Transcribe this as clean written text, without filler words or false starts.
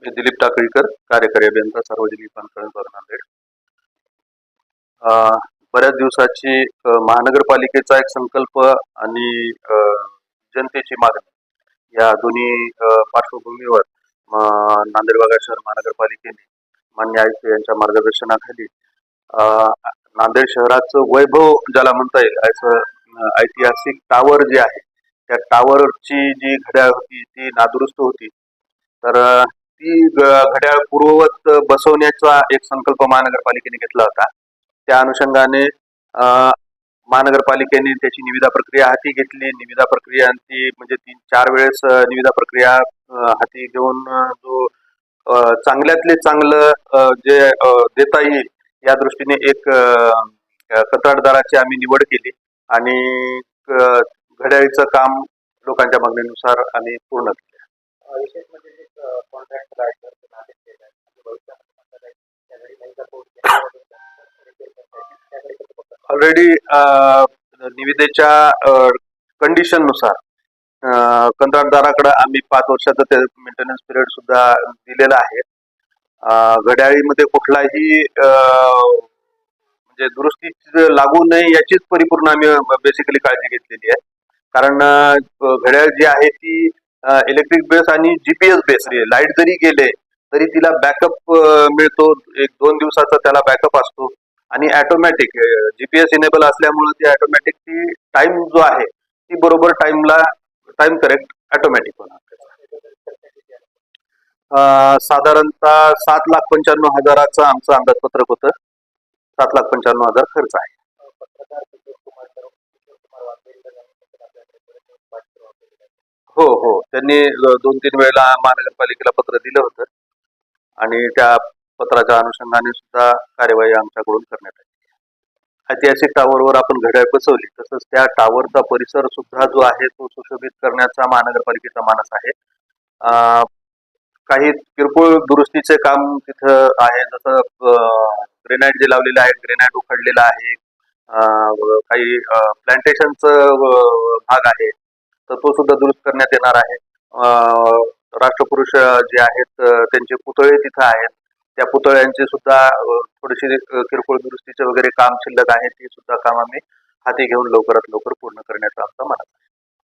मी दिलीप टाकळीकर, कार्यकारी अभियंता, सार्वजनिक बांधकाम विभाग, नांदेड. बऱ्याच दिवसाची महानगरपालिकेचा एक संकल्प आणि जनतेची मागणी या दोन्ही पार्श्वभूमीवर नांदेड विभाग शहर महानगरपालिकेने मान्य आयुक्त यांच्या मार्गदर्शनाखाली नांदेड शहराचं वैभव ज्याला म्हणता येईल असं ऐतिहासिक टावर जे आहे त्या टावरची जी घड्याळ होती ती नादुरुस्त होती. तर ती घड्याळ पूर्ववत बसवण्याचा एक संकल्प महानगरपालिकेने घेतला होता. त्या अनुषंगाने महानगरपालिकेने त्याची निविदा प्रक्रिया हाती घेतली. निविदा प्रक्रिया ती म्हणजे 3-4 वेळेस निविदा प्रक्रिया हाती घेऊन जो चांगल्यातले चांगलं जे देता येईल या दृष्टीने एक कंत्राटदाराची आम्ही निवड केली आणि घड्याळीचं काम लोकांच्या मागणीनुसार आम्ही पूर्ण केलं. विशेष म्हणजे कॉन्ट्रॅक्ट ऑलरेडी निविदेच्या कंडिशन नुसार कंत्राटदाराकडे आम्ही 5 वर्षाचं ते मेंटेनन्स पिरियड सुद्धा दिलेला आहे. घड्याळीमध्ये कुठलाही म्हणजे दुरुस्ती लागू नये याचीच परिपूर्ण आम्ही बेसिकली काळजी घेतलेली आहे. कारण घड्याळ जी आहे ती इलेक्ट्रिक बेस आणि जीपीएस बेस लाईट जरी गेले तरी तिला बॅकअप मिळतो. 1-2 दिवसाचा त्याला बॅकअप असतो आणि ऑटोमॅटिक जीपीएस इनेबल असल्यामुळे ती ऑटोमॅटिक ती टाइम जो आहे ती बरोबर टाइम करेक्ट ऑटोमॅटिक होणार. साधारणतः 7,95,000 आमचं अंदाजपत्रक होतं. 7,95,000 खर्च आहे. हो, त्यांनी 2-3 वेळेला महानगरपालिकेला पत्र दिलं होतं आणि त्या पत्राच्या अनुषंगाने सुद्धा कार्यवाही आमच्याकडून करण्यात आली. ऐतिहासिक टावरवर आपण घड्याळ बसवली तसंच त्या टावरचा परिसर सुद्धा जो आहे तो सुशोभित करण्याचा महानगरपालिकेचा मानस आहे. काही किरकोळ दुरुस्तीचे काम तिथं आहे, जसं ग्रेनाइट जे लावलेलं आहे ग्रेनाइट उखडलेलं आहे, काही प्लांटेशनचं भाग आहे तर तो सुद्धा दुरुस्त करण्यात येणार आहे. राष्ट्रपुरुष जे आहेत त्यांचे पुतळे तिथं आहेत, त्या पुतळ्यांचे सुद्धा थोडीशी किरकोळ दुरुस्तीचे वगैरे काम शिल्लक आहे, ते सुद्धा काम आम्ही हाती घेऊन लवकरात लवकर पूर्ण करण्याचा आमचा मानस आहे.